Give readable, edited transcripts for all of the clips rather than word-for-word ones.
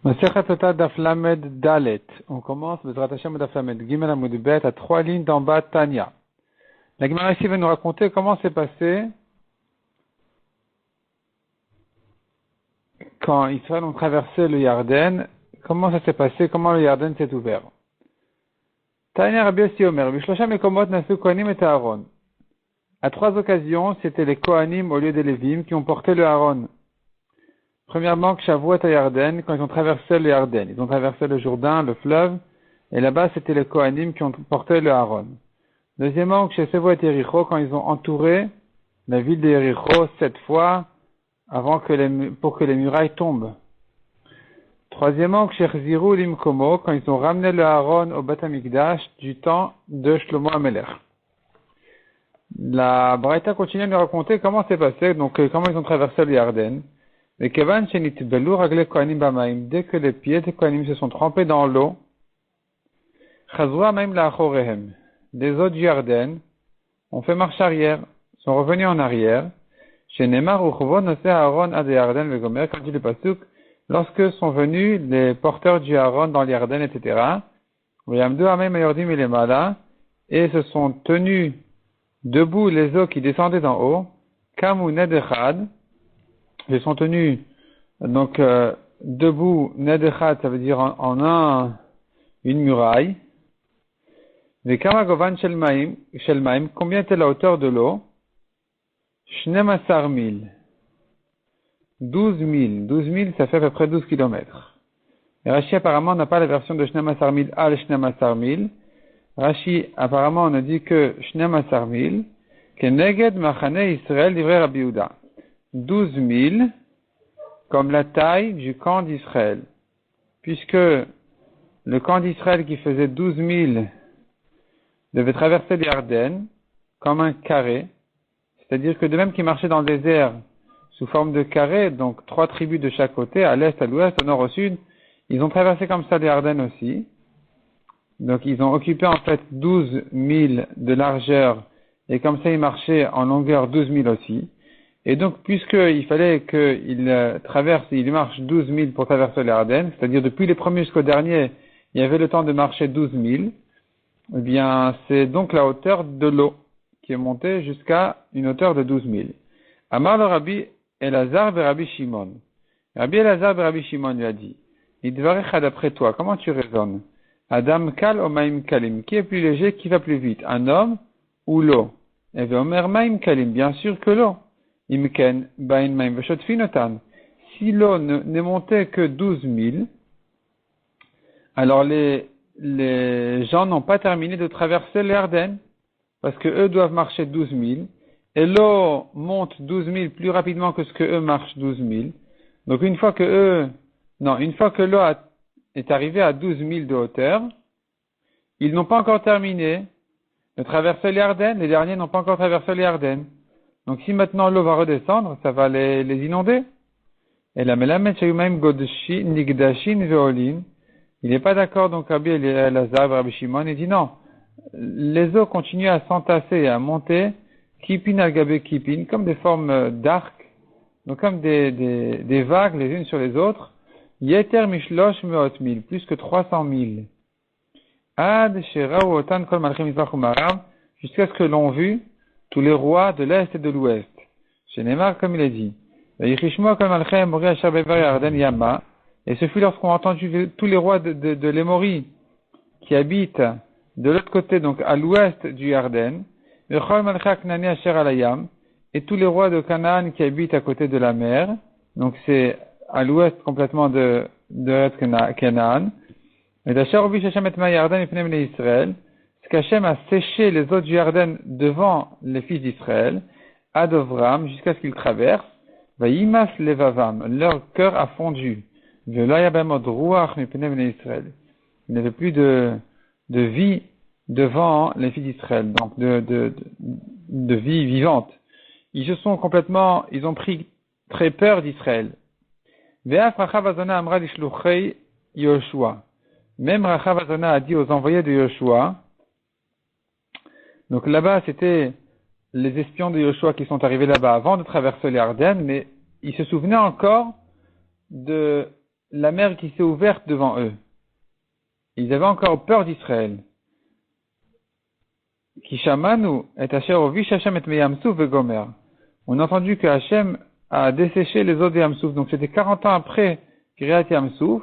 Masechet Sota Daf Lamed Dalet. On commence Bezrat Hashem Daf Lamed Gimel Amud Bet à 3 lignes d'en bas Tanya. La Gemara ici va nous raconter comment s'est passé quand Israël ont traversé le Yarden. Comment ça s'est passé, comment le Yarden s'est ouvert. Tanya Rabbi Yossi Omer, Bishlosham Mekomot Nasu Kohanim et Aaron. À 3 occasions, c'était les Kohanim au lieu des Lévim qui ont porté le Aaron. Premièrement, Shavuot à Yarden, quand ils ont traversé le Yarden. Ils ont traversé le Jourdain, le fleuve, et là-bas, c'était les Kohanim qui ont porté le Aaron. Deuxièmement, chez Shavuot et Yericho, quand ils ont entouré la ville de Yericho 7 fois, pour que les murailles tombent. Troisièmement, chez Chziru Limkomo, quand ils ont ramené le Aaron au Beth Amikdash du temps de Shlomo HaMelech. La Braïta continue à nous raconter comment c'est passé, donc comment ils ont traversé le Yarden. Dès que les pieds des Kohanim se sont trempés dans l'eau, les eaux du Yarden ont fait marche arrière, sont revenus en arrière. Chez Neymar, quand dit le pasuk, lorsque sont venus les porteurs du Aaron dans le Yarden, etc. Et se sont tenus debout les eaux qui descendaient d'en haut, Kamu Nedechad, ils sont tenus donc debout, Nedechad, ça veut dire une muraille. Vekama Govan Shelmaim, combien était la hauteur de l'eau? Shnemasar mil. 12 000. 12 000, ça fait à peu près 12 kilomètres. Et Rashi apparemment n'a pas la version de Shnemasar mil al Shnemasar mil. Rashi apparemment on a dit que Shnemasar mil, que Neged Machane Israël livré Rabbi Yehuda. 12 000, comme la taille du camp d'Israël. Puisque le camp d'Israël qui faisait 12 000 devait traverser le Yarden comme un carré. C'est-à-dire que de même qu'ils marchaient dans le désert sous forme de carré, donc 3 tribus de chaque côté, à l'est, à l'ouest, au nord, au sud, ils ont traversé comme ça le Yarden aussi. Donc ils ont occupé en fait 12 000 de largeur, et comme ça ils marchaient en longueur 12 000 aussi. Et donc, puisqu'il fallait qu'ils ils marchent 12 000 pour traverser le Yarden, c'est-à-dire depuis les premiers jusqu'au dernier, il y avait le temps de marcher 12 000, eh bien, c'est donc la hauteur de l'eau qui est montée jusqu'à une hauteur de 12 000. Amar le Rabbi Elazar be Rabbi Shimon. Rabbi Elazar be Rabbi Shimon lui a dit, Idvarecha d'après toi, comment tu raisonnes? Adam kal ou maim kalim, qui est plus léger, qui va plus vite, un homme ou l'eau? Et Omer maim kalim, bien sûr que l'eau. Imken bain maim veshotfinotan. Si l'eau n'est montée que 12 000, alors les gens n'ont pas terminé de traverser le Yarden, parce que eux doivent marcher 12 000, et l'eau monte 12 000 plus rapidement que ce que eux marchent 12 000. Donc une fois que l'eau est arrivée à 12 000 de hauteur, ils n'ont pas encore terminé de traverser le Yarden, les derniers n'ont pas encore traversé le Yarden. Donc si maintenant l'eau va redescendre, ça va les inonder. Et la melamed shayumaim godshi nigdashin veolin. Il n'est pas d'accord, donc Rabbi Elazar, Rabbi Shimon, il dit non. Les eaux continuent à s'entasser et à monter, kipin al gabe kipin, comme des formes d'arc, donc comme des vagues les unes sur les autres. Yeter mishlosh meot mil, plus que 300 000. Ad sheraou otan kol malchim mizrach umarav, jusqu'à ce que l'on vu tous les rois de l'Est et de l'Ouest. Chez Neymar, comme il est dit. Et ce fut lorsqu'on a entendu tous les rois de l'Émorie qui habitent de l'autre côté, donc à l'ouest du Yarden, et tous les rois de Canaan qui habitent à côté de la mer, donc c'est à l'ouest complètement de Canaan. Et Israël, ce qu'Hachem a séché les eaux du Yarden devant les fils d'Israël, Adovram, jusqu'à ce qu'ils traversent, Vayimas levavam, leur cœur a fondu. Il n'avait plus de vie devant les fils d'Israël, donc de vie vivante. Ils ont pris très peur d'Israël. Même Rachav Azona a dit aux envoyés de Yoshua, donc là-bas c'était les espions de Yoshua qui sont arrivés là-bas avant de traverser les Ardennes, mais ils se souvenaient encore de la mer qui s'est ouverte devant eux. Ils avaient encore peur d'Israël. Kishamanu et Asher ovish Hashem et meyamsouf vegomer. On a entendu que Hashem a desséché les eaux de Yamsouf. Donc c'était 40 ans après Kiryat Yamsouf.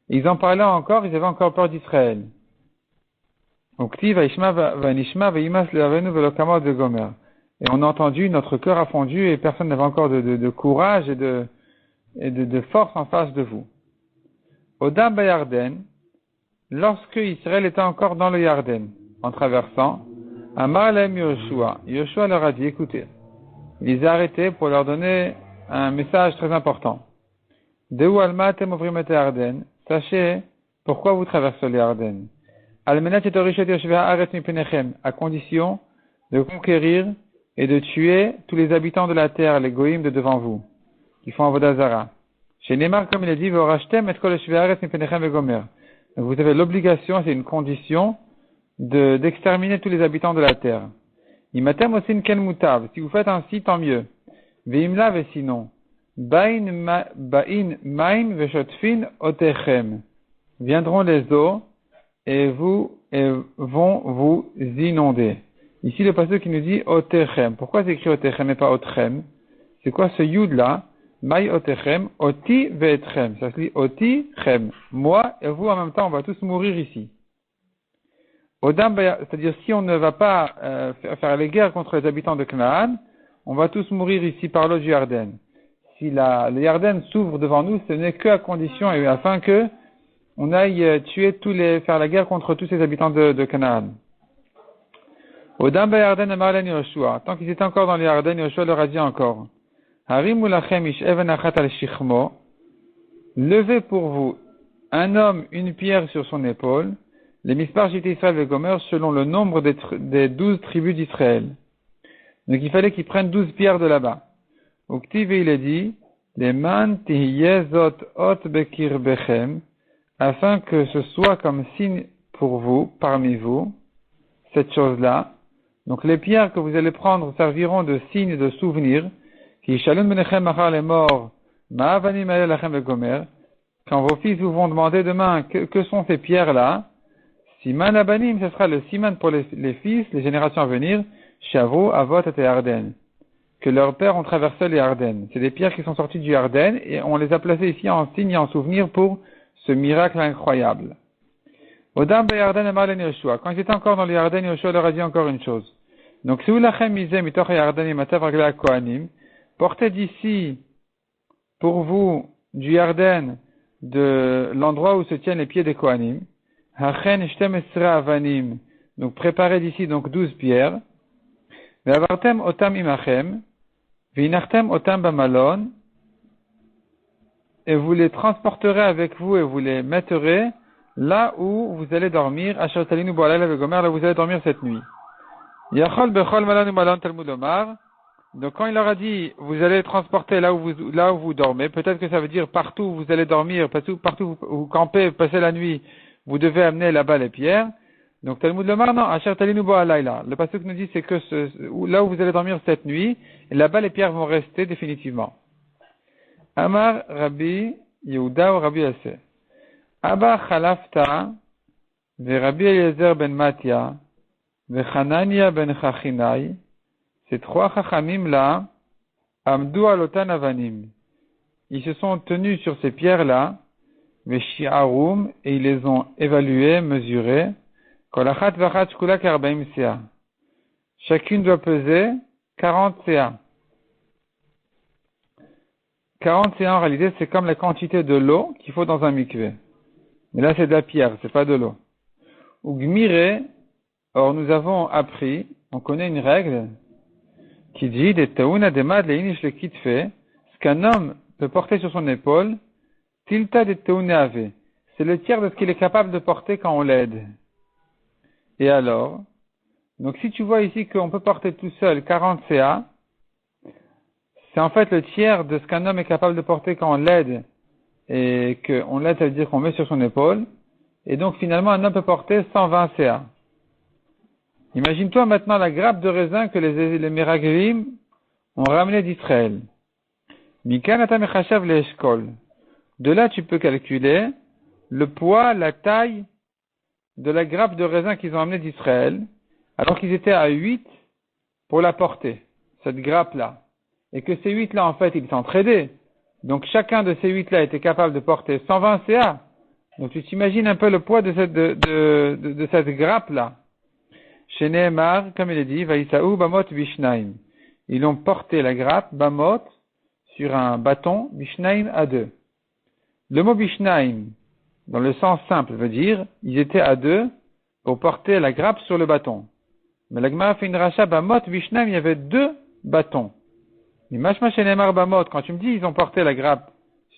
Ils en parlaient encore, ils avaient encore peur d'Israël. Et on a entendu, notre cœur a fondu et personne n'avait encore de courage et de force en face de vous. Odam Bayarden, lorsque Israël était encore dans le Yarden, en traversant, Amar Lahem Yoshua leur a dit, écoutez, il les a arrêtés pour leur donner un message très important. Deu alma atem ovrim et Yarden, sachez pourquoi vous traversez le Yarden. Almenat et Orishet Yoshua Aret mipenechem, à condition de conquérir et de tuer tous les habitants de la terre, les goïms de devant vous, qui font Avodah Zara. Chez Neymar, comme il a dit, Vorashtem et kol Yoshua Aret mipenechem vegomer. Vous avez l'obligation, c'est une condition, d'exterminer tous les habitants de la terre. Imatem osin ken mutav. Si vous faites ainsi, tant mieux. Veimla ve sinon. Bain maim veshotfin otechem. Viendront les eaux et vont vous inonder. Ici, le passage qui nous dit otechem. Pourquoi c'est écrit otechem et pas otchem? C'est quoi ce yud là? Mai otechem, oti ve'etchem. Ça se dit oti chem. Moi et vous en même temps, on va tous mourir ici. Odam, c'est-à-dire si on ne va pas faire les guerres contre les habitants de Canaan, on va tous mourir ici par l'eau du Yarden. Si le Yarden s'ouvre devant nous, ce n'est qu'à condition et afin que on aille faire la guerre contre tous ces habitants de Canaan. Odam Yarden Amarlen Yoshua. Tant qu'ils étaient encore dans le Yarden, Yoshua leur a dit encore. Harim ulachem ish even achat al shichmo. Levez pour vous un homme une pierre sur son épaule. Les mispar j'étais Israël et Gomer selon le nombre des 12 tribus d'Israël. Donc il fallait qu'ils prennent 12 pierres de là-bas. Uktiv il est dit, les man tihiyezot ot bekir bechem, afin que ce soit comme signe pour vous, parmi vous, cette chose-là. Donc les pierres que vous allez prendre serviront de signe de souvenir, qui shalom benechem achar les morts, ma'avanim lachem et Gomer, quand vos fils vous vont demander demain que sont ces pierres-là, Siman Abanim, ce sera le Siman pour les fils, les générations à venir, Shavo, Avot et Yarden, que leurs pères ont traversé les Yarden. C'est des pierres qui sont sorties du Yarden et on les a placées ici en signe et en souvenir pour ce miracle incroyable. Odam Yarden et Marlen Yoshua. Quand ils étaient encore dans le Yarden, Yoshua leur a dit encore une chose. Donc, si vous lachem misem mitoch Yarden et matav ragla kohanim, portez d'ici pour vous du Yarden de l'endroit où se tiennent les pieds des Kohanim. Hachen shtem esra avanim. Donc préparez d'ici donc 12 pierres. Ve'avartem otam imachem. Ve'inachtem otam bamalon. Et vous les transporterez avec vous et vous les mettrez là où vous allez dormir. Asher talinu bo alayla vegomer, là où vous allez dormir cette nuit. Yachol bechol malon ou malon Talmud Omar. Donc quand il leur a dit vous allez transporter là où vous dormez, peut-être que ça veut dire partout où vous allez dormir, partout où vous campez, passez la nuit. Vous devez amener là-bas les pierres. Donc, Talmud Lomar, non, Asher Talinu Bo Alayla. Le passage nous dit, c'est que là où vous allez dormir cette nuit, et là-bas les pierres vont rester définitivement. Amar Rabbi Yehuda ou Rabbi Yassé. Abba Khalafta, ve Rabbi Eliezer ben Matia, ve Hanania ben Chachinai, ces trois Chachamim là, Amdou Alotan Avanim. Ils se sont tenus sur ces pierres-là, Veshi'arum, et ils les ont évalués, mesurés. Kolachat vachat shkula karbaim sea. Chacune doit peser 40 CA. 40 CA en réalité, c'est comme la quantité de l'eau qu'il faut dans un mikvé. Mais là, c'est de la pierre, c'est pas de l'eau. Ou gmire, or nous avons appris, on connaît une règle qui dit des taouna demad leinish le kitfe, ce qu'un homme peut porter sur son épaule, tilta de teunave. C'est le tiers de ce qu'il est capable de porter quand on l'aide. Et alors, donc si tu vois ici qu'on peut porter tout seul 40 CA, c'est en fait le tiers de ce qu'un homme est capable de porter quand on l'aide. Et qu'on l'aide, ça veut dire qu'on met sur son épaule. Et donc finalement, un homme peut porter 120 CA. Imagine-toi maintenant la grappe de raisin que les Meraglim ont ramené d'Israël. Mikan ata mechachav le'eshkol. De là, tu peux calculer le poids, la taille de la grappe de raisin qu'ils ont amenée d'Israël, alors qu'ils étaient à 8 pour la porter, cette grappe-là. Et que ces 8-là, en fait, ils s'entraidaient. Donc, chacun de ces 8-là était capable de porter 120 CA. Donc, tu t'imagines un peu le poids de cette grappe-là. Chez Nehemar, comme il est dit, Vaïsaou Bamot Bishnaim. Ils ont porté la grappe, Bamot, sur un bâton, Bishnaim à 2. Le mot Bishnaim, dans le sens simple, veut dire, ils étaient à 2 pour porter la grappe sur le bâton. Mais la Gemara fait une racha, Bamot Bishnaim, il y avait 2 bâtons. Mais Mashma chez Nehemar Bamot, quand tu me dis ils ont porté la grappe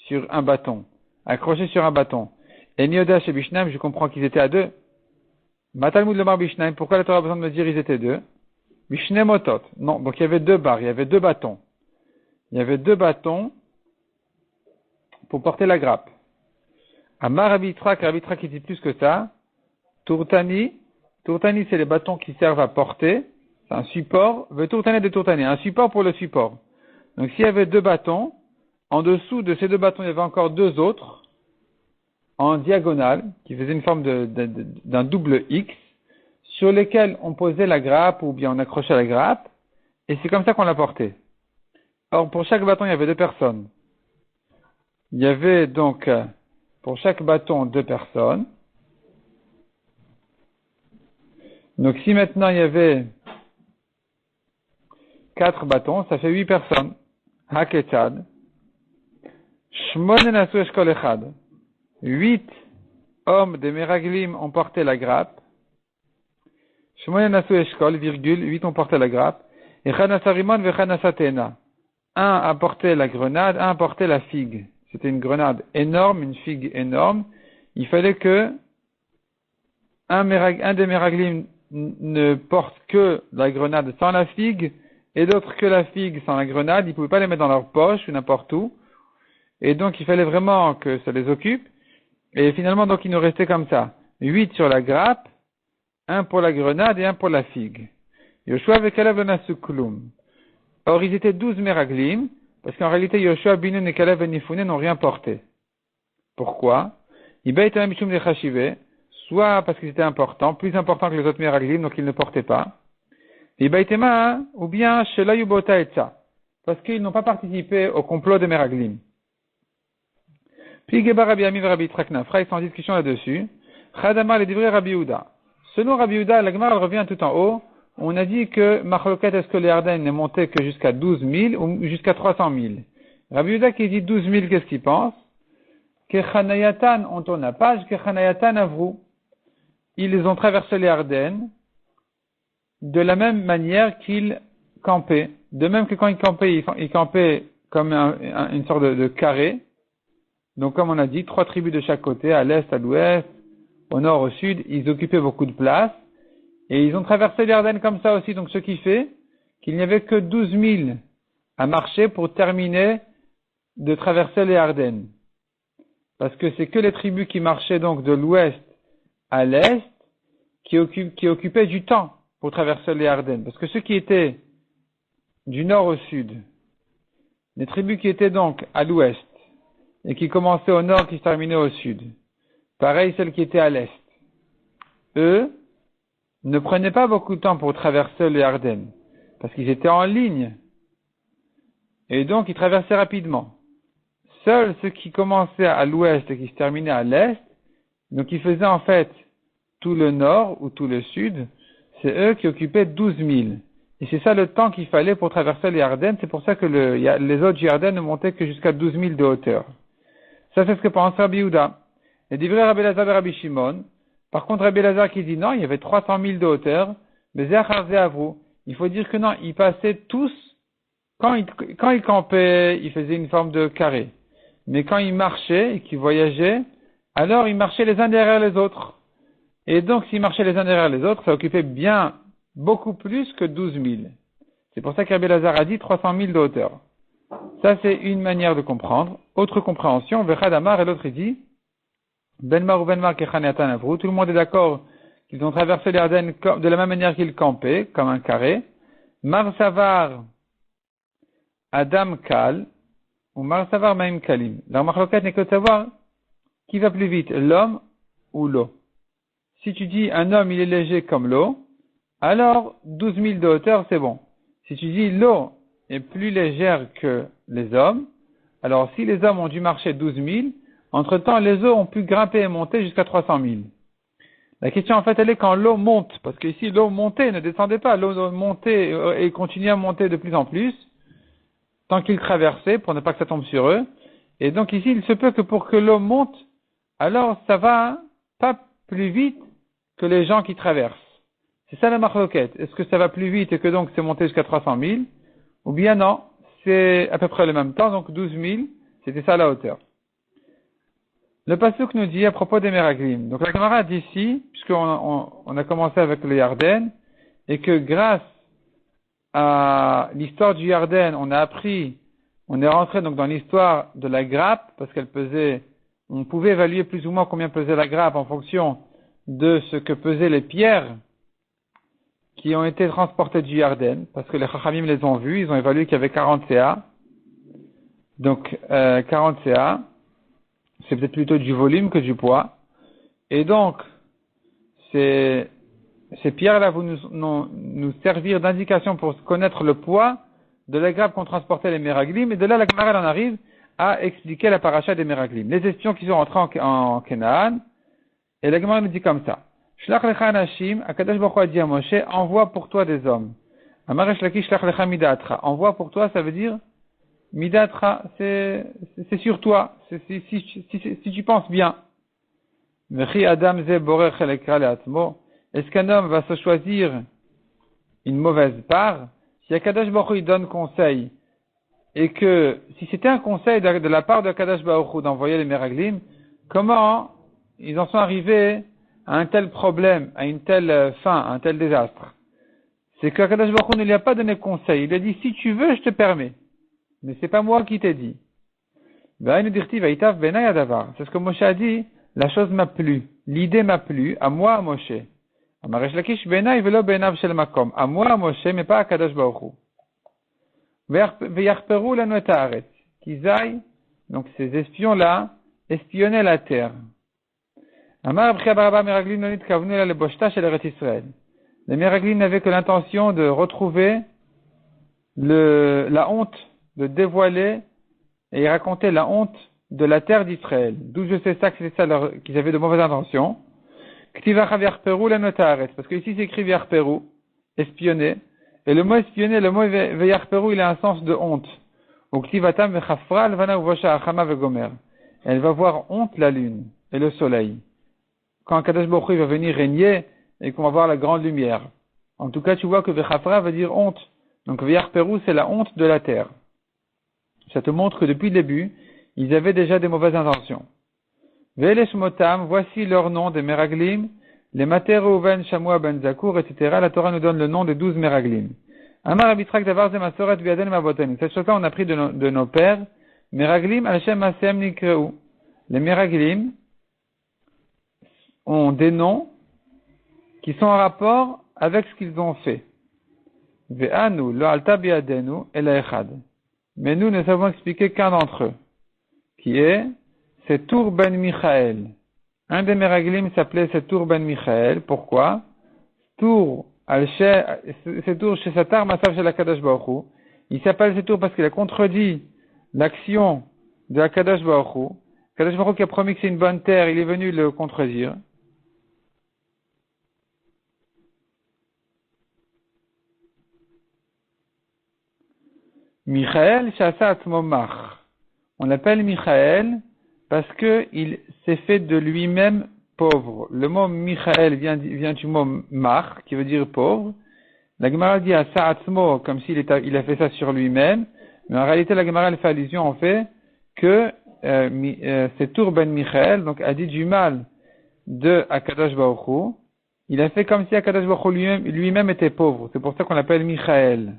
sur un bâton, accroché sur un bâton, et Nioda chez Bishnaim, je comprends qu'ils étaient à 2. Matalmud le Mar Bishnaim, pourquoi la Torah a besoin de me dire ils étaient 2? Bishnaim Otot. Non, donc il y avait 2 barres, il y avait 2 bâtons. Il y avait 2 bâtons pour porter la grappe. Amar Rabitra qui dit plus que ça. Tourtani c'est les bâtons qui servent à porter. C'est un support. Tourtani de Tourtani, un support pour le support. Donc s'il y avait 2 bâtons, en dessous de ces 2 bâtons, il y avait encore 2 autres en diagonale, qui faisaient une forme d'un double X, sur lesquels on posait la grappe ou bien on accrochait la grappe, et c'est comme ça qu'on la portait. Or, pour chaque bâton, il y avait 2 personnes. Il y avait donc, pour chaque bâton, 2 personnes. Donc, si maintenant il y avait 4 bâtons, ça fait 8 personnes. Haketad. Shmonenasu eshkol echad. 8 hommes des Meraglim ont porté la grappe. Shmonenasu eshkol, 8 ont porté la grappe. Et Chanasarimon ve Chanasatena. Un a porté la grenade, un a porté la figue. C'était une grenade énorme, une figue énorme. Il fallait que un des Meraglim ne porte que la grenade sans la figue, et d'autres que la figue sans la grenade. Ils ne pouvaient pas les mettre dans leur poche ou n'importe où. Et donc, il fallait vraiment que ça les occupe. Et finalement, donc, il nous restait comme ça. 8 sur la grappe, 1 pour la grenade et 1 pour la figue. Yoshua ve Kalev le Nasukulum. Or, ils étaient 12 Meraglim, parce qu'en réalité, Yoshua, Binun et Kalev et Nifune n'ont rien porté. Pourquoi? Ibaïta Mishum de Chashive, soit parce qu'ils étaient importants, plus importants que les autres Meraglim, donc ils ne portaient pas. Ibaïtema, ou bien Shela Yubota Etza, parce qu'ils n'ont pas participé au complot des Meraglim. Puis Geba Rabbi Ami et Rabbi Traknafra, ils sont en discussion là-dessus. Chadamar les divrei Rabbi Yehuda. Selon Rabbi Yehuda, la Gemara revient tout en haut. On a dit que Machloket, est-ce que les Ardennes n'est monté que jusqu'à 12 000 ou jusqu'à 300 000? Rabbi Yehuda qui dit 12 000, qu'est-ce qu'il pense? Que Chanayatan, on tourne la page, que Chanayatan Avrou. Ils ont traversé les Ardennes de la même manière qu'ils campaient. De même que quand ils campaient comme une sorte de carré. Donc, comme on a dit, 3 tribus de chaque côté, à l'est, à l'ouest, au nord, au sud, ils occupaient beaucoup de place. Et ils ont traversé les Ardennes comme ça aussi. Donc, ce qui fait qu'il n'y avait que 12 000 à marcher pour terminer de traverser les Ardennes. Parce que c'est que les tribus qui marchaient donc de l'ouest à l'est qui occupaient du temps pour traverser les Ardennes. Parce que ceux qui étaient du nord au sud, les tribus qui étaient donc à l'ouest, et qui commençaient au nord, qui se terminaient au sud. Pareil, celles qui étaient à l'est. Eux ne prenaient pas beaucoup de temps pour traverser les Ardennes, parce qu'ils étaient en ligne. Et donc, ils traversaient rapidement. Seuls ceux qui commençaient à l'ouest et qui se terminaient à l'est, donc qui faisaient en fait tout le nord ou tout le sud, c'est eux qui occupaient 12 000. Et c'est ça le temps qu'il fallait pour traverser les Ardennes. C'est pour ça que les autres Ardennes ne montaient que jusqu'à 12 000 de hauteur. Ça, c'est ce que pense Rabbi Yehuda. Et dit vrai Rabbi Lazar et Rabbi Shimon. Par contre, Rabbi Lazar qui dit non, il y avait 300 000 de hauteur. Mais il faut dire que non, ils passaient tous, quand ils campaient, ils faisaient une forme de carré. Mais quand ils marchaient et qu'ils voyageaient, alors ils marchaient les uns derrière les autres. Et donc, s'ils marchaient les uns derrière les autres, ça occupait bien beaucoup plus que 12 000. C'est pour ça que Rabbi Lazar a dit 300 000 de hauteur. Ça, c'est une manière de comprendre. Autre compréhension, Vechad Amar et l'autre il dit, Benmar ou Benmar Kechanatan Avrou, tout le monde est d'accord qu'ils ont traversé les Ardennes de la même manière qu'ils campaient, comme un carré. Mar Savar, Adam Kal, ou mar savar maim kalim. La marloquette n'est que de savoir qui va plus vite, l'homme ou l'eau. Si tu dis un homme il est léger comme l'eau, alors 12 000 de hauteur c'est bon. Si tu dis l'eau est plus légère que les hommes, alors si les hommes ont dû marcher 12 000, entre-temps les eaux ont pu grimper et monter jusqu'à 300 000. La question en fait elle est quand l'eau monte, parce que ici l'eau montait, ne descendait pas, l'eau montait et continuait à monter de plus en plus, tant qu'ils traversaient pour ne pas que ça tombe sur eux. Et donc ici il se peut que pour que l'eau monte, alors ça va pas plus vite que les gens qui traversent. C'est ça la marloquette. Est-ce que ça va plus vite et que donc c'est monté jusqu'à 300 000? Ou bien non, c'est à peu près le même temps, donc 12 000, c'était ça la hauteur. Le pasuk nous dit à propos des Meraglim. Donc la camarade dit ici, puisqu'on a commencé avec le Yarden, et que grâce à l'histoire du Yarden, on est rentré donc dans l'histoire de la grappe, parce qu'elle pesait, on pouvait évaluer plus ou moins combien pesait la grappe en fonction de ce que pesaient les pierres qui ont été transportées du Yarden, parce que les Chachamim les ont vus, ils ont évalué qu'il y avait 40 CA. Donc 40 CA, c'est peut-être plutôt du volume que du poids. Et donc, ces pierres-là vont nous servir d'indication pour connaître le poids de la grappe qu'ont transporté les Meraglim, et de là la Gemara en arrive à expliquer la paracha des Meraglim. Les espions qui sont rentrés en Canaan, et la Gemara nous dit comme ça. Shlach lecha anashim, Akadosh Baruch Hu a dit à Moshe, envoie pour toi des hommes. Amaresh laki shlach lecha midatra. Envoie pour toi, ça veut dire, midatra, c'est sur toi, si tu penses bien. Mechi adam ze borer chelekra leatmo. Est-ce qu'un homme va se choisir une mauvaise part? Si Akadosh Baruch Hu donne conseil, et que, si c'était un conseil de la part de Akadosh Baruch Hu d'envoyer les Meraglim, comment ils en sont arrivés à un tel problème, à une telle fin, à un tel désastre? C'est que Akadosh Baruch Hu ne lui a pas donné conseil. Il a dit, si tu veux, je te permets. Mais c'est pas moi qui t'ai dit. C'est ce que Moshe a dit, la chose m'a plu. L'idée m'a plu, à moi, à Moshe. À moi, à Moshe, mais pas à Akadosh Baruch Hu. Qu'ils aillent, donc ces espions-là, espionner la terre. Les Meraglim n'avaient que l'intention de retrouver la honte, de dévoiler et raconter la honte de la terre d'Israël. D'où je sais ça, que c'est ça qu'ils avaient de mauvaises intentions. Parce que ici c'est écrit Yarperu, espionner. Et le mot espionner, le mot Yarperu, il a un sens de honte. Elle va voir honte la lune et le soleil. Quand Kadosh Baruch Hu va venir régner et qu'on va voir la grande lumière. En tout cas, tu vois que Vechafra veut dire honte. Donc Veyarperu, c'est la honte de la terre. Ça te montre que depuis le début, ils avaient déjà des mauvaises intentions. Ve'eleshmotam, voici leur nom des Meraglim, les Mater Reuven, Shamua, Ben Zakur, etc. La Torah nous donne le nom des 12 Meraglim. Amar Abitrak Davar Zemasoret Biaden Maboten. Cette chose-là, on a pris de nos pères. Meraglim, Al-Shem Masem Nikreu. Les Meraglim ont des noms qui sont en rapport avec ce qu'ils ont fait. Ve'anu, lo alta biadenu, ela echad. Mais nous ne savons expliquer qu'un d'entre eux, qui est Setour ben Michael. Un des Meraglim s'appelait Setour ben Michael. Pourquoi? Setour chez Satar Masav chez la Kadosh Baruch Hu. Il s'appelle Setour parce qu'il a contredit l'action de la Kadosh Baruch Hu. Kadosh Baruch Hu qui a promis que c'est une bonne terre, il est venu le contredire. Michael Shasa Atmomach. On l'appelle Michael parce que il s'est fait de lui-même pauvre. Le mot Michael vient du mot Mach, qui veut dire pauvre. La Gemara dit à Sa'atmo comme s'il a fait ça sur lui-même. Mais en réalité, la Gemara fait allusion en fait que c'est Tour ben Michael, donc a dit du mal de Akadosh Baruch Hu. Il a fait comme si Akadosh Baruch Hu lui-même était pauvre. C'est pour ça qu'on l'appelle Michael.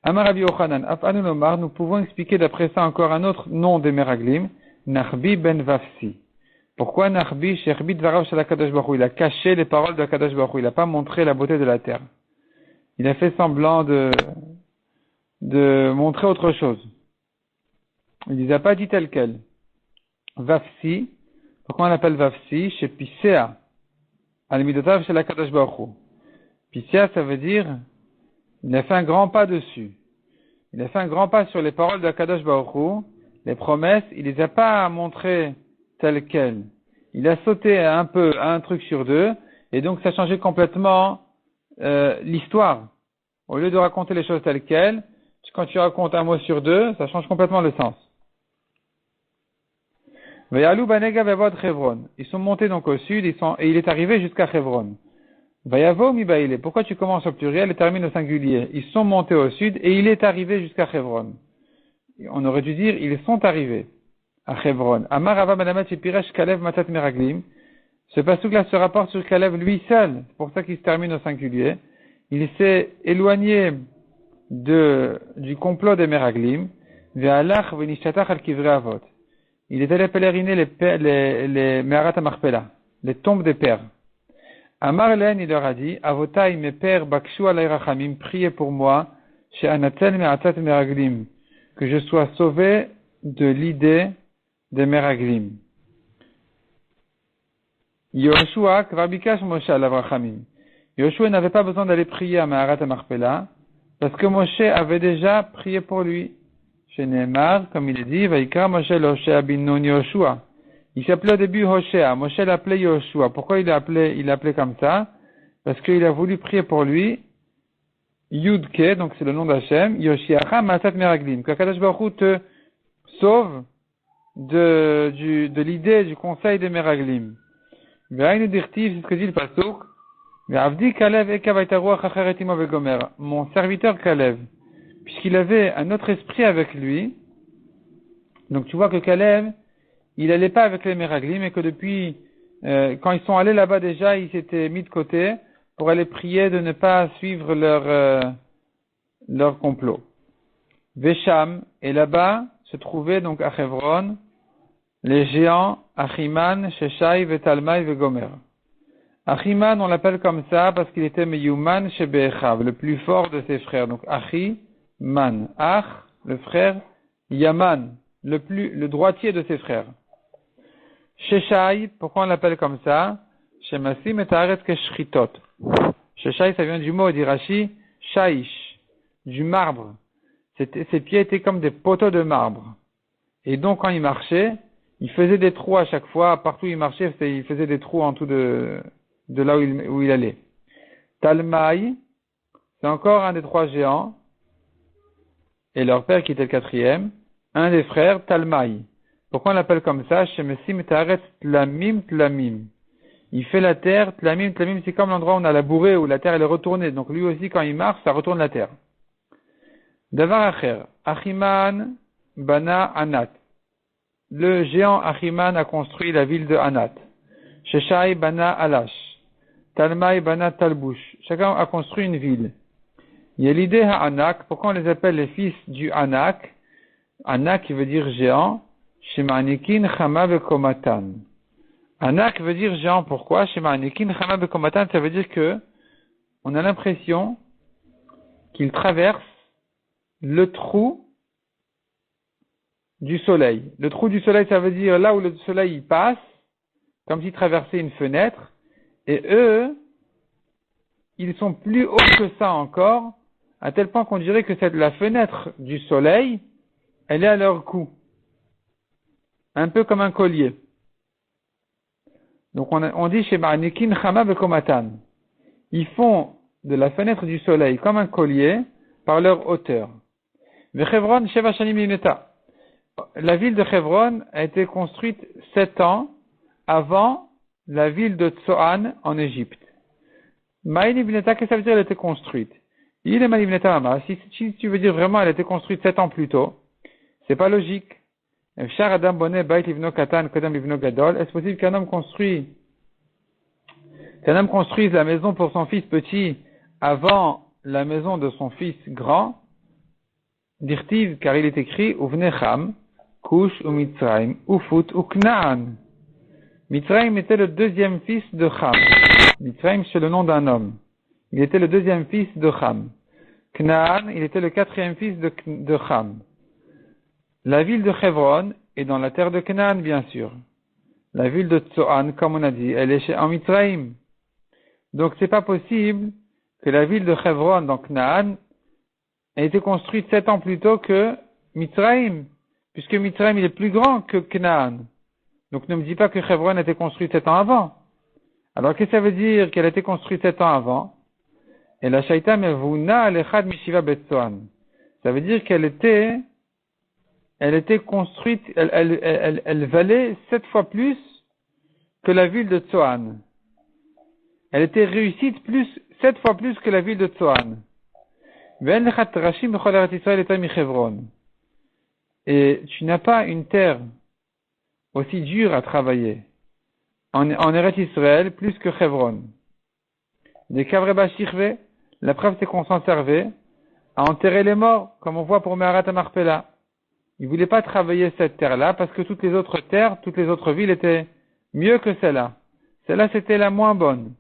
Amar Rabbi Yochanan, Afanu Nomar, nous pouvons expliquer d'après ça encore un autre nom des Meraglim, Nachbi ben Vafsi. Pourquoi Nachbi, Sherbit Varav Shel Akadosh Baruch Hu? Il a caché les paroles de Akadosh Baruch Hu. Il n'a pas montré la beauté de la terre. Il a fait semblant de montrer autre chose. Il les a pas dit tel quel. Vafsi, pourquoi on l'appelle Vafsi? Chez Pisea, al-Midotav chez la Kadosh Baruch Hu. Pisea, ça veut dire, il a fait un grand pas dessus. Il a fait un grand pas sur les paroles de la Kadosh Baruch Hu, les promesses, il les a pas montrées telles quelles. Il a sauté un peu à un truc sur deux, et donc ça a changé complètement l'histoire. Au lieu de raconter les choses telles quelles, quand tu racontes un mot sur deux, ça change complètement le sens. Vayalou banega vavod Chevron. Ils sont montés donc au sud, et il est arrivé jusqu'à Chevron. Vayavo mibaile. Pourquoi tu commences au pluriel et termines au singulier? Ils sont montés au sud et il est arrivé jusqu'à Chevron. On aurait dû dire ils sont arrivés à Chevron. Amar Ava Madamat Piresh Kalev Matat Meraglim. Ce passage-là se rapporte sur Kalev lui seul. C'est pour ça qu'il se termine au singulier. Il s'est éloigné du complot des Meraglim. Ve'alach ve'nishatach al kivrei avot. Il est allé pèleriner les Meharat HaMachpelah, les tombes des pères. Amar Len, il leur a dit, Avotai, mes pères, Bakshu alay rachamim, priez pour moi, chez Anatel Me'atat Meraglim, que je sois sauvé de l'idée des Meraglim. Yoshua, Kvarbikash Moshe alav rachamim. Yoshua n'avait pas besoin d'aller prier à Meharat HaMachpelah, parce que Moshe avait déjà prié pour lui. Chez Nehemar, comme il est dit, Vaikra Moshe l'Hoshea bin Nun Yoshua. Il s'appelait au début Hoshea. Moshe l'appelait Yoshua. Pourquoi il l'appelait comme ça? Parce qu'il a voulu prier pour lui. Yudke, donc c'est le nom d'Hachem. Yoshiacha Matat Meraglim. Que Kadosh Baruch Hu te sauve de l'idée, du conseil des Meraglim. Ve'aynu dirtiv, c'est ce que dit le Pasuk. Ve'avdi Kalev ekav hayta ruach acheret imo vegomer. Mon serviteur Kalev, puisqu'il avait un autre esprit avec lui. Donc tu vois que Kalev, il n'allait pas avec les Meraglim, et que depuis, quand ils sont allés là-bas déjà, ils s'étaient mis de côté pour aller prier de ne pas suivre leur complot. Vesham, et là-bas se trouvaient donc à Hebron les géants Achiman, Sheshai, Vetalmai, Vegomer. Achiman, on l'appelle comme ça parce qu'il était Meyuman Shebechav, le plus fort de ses frères. Donc Achiman, Ach, le frère, Yaman, le droitier de ses frères. Sheshai, pourquoi on l'appelle comme ça? Shemasim et Haaretz keshritot. Sheshai, ça vient du mot d'Irachi, shaish, du marbre. Ses pieds étaient comme des poteaux de marbre. Et donc, quand il marchait, il faisait des trous à chaque fois. Partout où il marchait, il faisait des trous en dessous de là où il allait. Talmai, c'est encore un des trois géants. Et leur père, qui était le quatrième, un des frères, Talmai. Pourquoi on l'appelle comme ça? Shemesim Taharetz Tlamim Tlamim. Il fait la terre, Tlamim Tlamim, c'est comme l'endroit où on a labouré, où la terre elle est retournée. Donc lui aussi, quand il marche, ça retourne la terre. Davar Acher, Achiman Bana Anat. Le géant Achiman a construit la ville de Anat. Sheshai Bana Alash. Talmai Bana Talbush. Chacun a construit une ville. Yelideh Ha'anak, pourquoi on les appelle les fils du Anak? Anak qui veut dire géant. Shema'anikin Chama Bekomatan. Anak veut dire géant, pourquoi? Shema'anikin Chama Bekomatan, ça veut dire que on a l'impression qu'il traverse le trou du soleil. Le trou du soleil, ça veut dire là où le soleil y passe, comme s'il traversait une fenêtre, et eux, ils sont plus hauts que ça encore, à tel point qu'on dirait que la fenêtre du soleil, elle est à leur cou. Un peu comme un collier. Donc on dit chez Ma'anikin Chama Bekomatan. Ils font de la fenêtre du soleil comme un collier par leur hauteur. Vechevron Sheva Shanim Yimeta. La ville de Hebron a été construite 7 ans avant la ville de Tsoan en Égypte. Ma'ini Bineta, qu'est-ce que ça veut dire elle a été construite? Il est Ma'ini Mama. Si tu veux dire vraiment elle a été construite 7 ans plus tôt, c'est pas logique. Est-ce possible qu'un homme construise la maison pour son fils petit avant la maison de son fils grand? Dirtiv, car il est écrit, Uvnecham, Kush ou Mitzrayim, Ufut ou Knaan. Mitzrayim était le deuxième fils de Cham. Mitzrayim, c'est le nom d'un homme. Il était le deuxième fils de Cham. Knaan, il était le quatrième fils de Cham. la ville de Hebron est dans la terre de Canaan, bien sûr. La ville de Tsoan, comme on a dit, elle est en Mitzrayim. Donc c'est pas possible que la ville de Hebron, dans Canaan, ait été construite 7 ans plus tôt que Mitzrayim, puisque Mitzrayim il est plus grand que Canaan. Donc ne me dis pas que Hebron a été construite 7 ans avant. Alors qu'est-ce que ça veut dire qu'elle a été construite 7 ans avant? Et la Shaita mevuna alechad mishiva betsoan. Ça veut dire qu'elle était construite, elle valait 7 fois plus que la ville de Tsoan. Elle était réussite 7 fois plus que la ville de Tsoan. Et tu n'as pas une terre aussi dure à travailler en Eretz Israël plus que Hebron. Des Kavreba Shirve, la preuve c'est qu'on s'en servait à enterrer les morts, comme on voit pour Meharat Marpella. Ils ne voulaient pas travailler cette terre-là parce que toutes les autres terres, toutes les autres villes étaient mieux que celle-là. Celle-là c'était la moins bonne.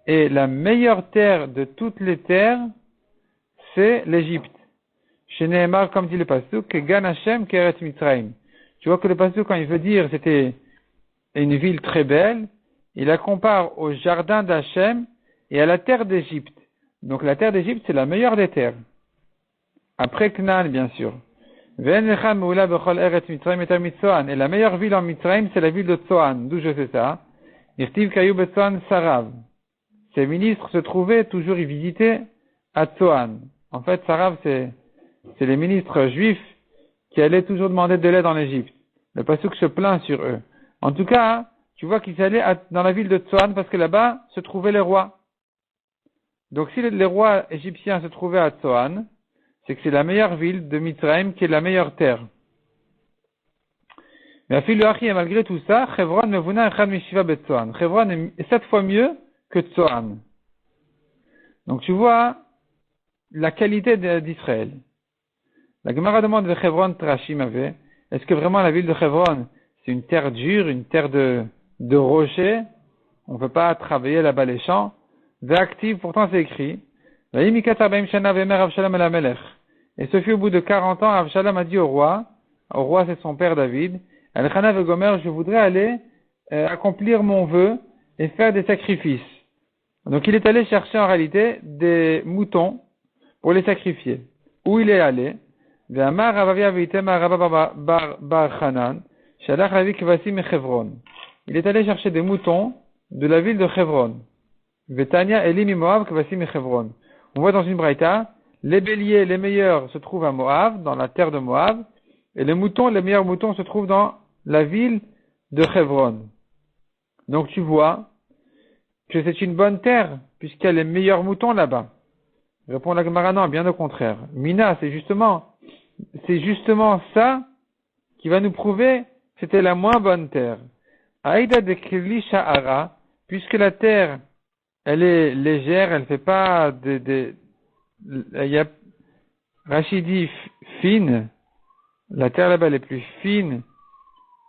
Et la meilleure terre de toutes les terres, c'est l'Égypte. Chez Nehemar, comme dit le Pasuk, que Gan Hashem Keret Mitzrayim. Tu vois que le Pasuk, quand il veut dire c'était une ville très belle, il la compare au jardin d'Hachem et à la terre d'Égypte. Donc la terre d'Égypte, c'est la meilleure des terres. Après Canaan, bien sûr. Et la meilleure ville en Mitzrayim, c'est la ville de Tsoan. D'où je sais ça? Irtiv Kayu Betsoan Sarav. Ses ministres se trouvaient, toujours y visitaient, à Tsoan. En fait, Sarav, c'est les ministres juifs qui allaient toujours demander de l'aide en Égypte. Le Pasuk se plaint sur eux. En tout cas, tu vois qu'ils allaient dans la ville de Tsoan parce que là-bas se trouvaient les rois. Donc si les rois égyptiens se trouvaient à Tsoan, c'est que c'est la meilleure ville de Mitzrayim qui est la meilleure terre. Mais malgré tout ça, Hebron mevuna echad mishiva betsoan. Hebron est 7 fois mieux que Tsoan. Donc tu vois la qualité d'Israël. La Gemara demande de Hebron Trashim avait. Est-ce que vraiment la ville de Hebron, c'est une terre dure, une terre de rochers? On ne peut pas travailler là-bas les champs. Ve'active, pourtant c'est écrit. Et ce fut au bout de 40 ans, Avshalom a dit au roi c'est son père David, Elchana ve Gomer, je voudrais aller accomplir mon vœu et faire des sacrifices. Donc il est allé chercher en réalité des moutons pour les sacrifier. Où il est allé? Il est allé chercher des moutons de la ville de Hebron. Vetania Elim Moab Kvasim Hebron. On voit dans une braïta, les béliers les meilleurs se trouvent à Moab, dans la terre de Moab, et les meilleurs moutons se trouvent dans la ville de Hebron. Donc tu vois que c'est une bonne terre, puisqu'il y a les meilleurs moutons là-bas. Répond la Gemara, non, bien au contraire. Mina, c'est justement ça qui va nous prouver que c'était la moins bonne terre. Aïda de Kli Sha'ara, puisque la terre elle est légère, elle fait pas il y a Rachidi fine, la terre là-bas elle est plus fine,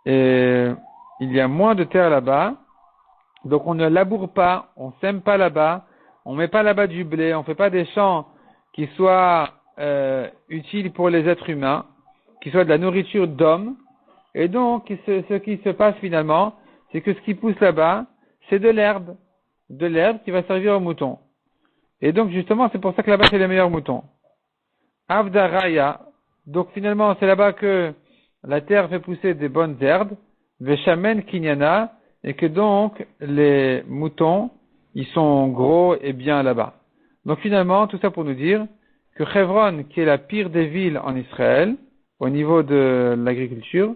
et il y a moins de terre là-bas, donc on ne laboure pas, on sème pas là-bas, on met pas là-bas du blé, on fait pas des champs qui soient utiles pour les êtres humains, qui soient de la nourriture d'hommes, et donc ce qui se passe finalement, c'est que ce qui pousse là-bas, c'est de l'herbe qui va servir aux moutons. Et donc justement, c'est pour ça que là-bas c'est les meilleurs moutons. Avdaraya, donc finalement c'est là-bas que la terre fait pousser des bonnes herbes, Veshamen Kinyana, et que donc les moutons, ils sont gros et bien là-bas. Donc finalement, tout ça pour nous dire que Hebron, qui est la pire des villes en Israël, au niveau de l'agriculture,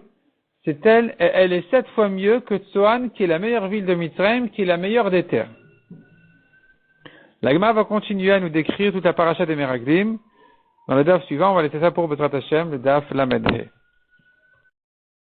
elle est 7 fois mieux que Tsoan, qui est la meilleure ville de Mitzrayim, qui est la meilleure des terres. La Gemara va continuer à nous décrire toute la paracha des Meraglim. Dans le daf suivant, on va laisser ça pour Betrat Hashem, le daf Lamed.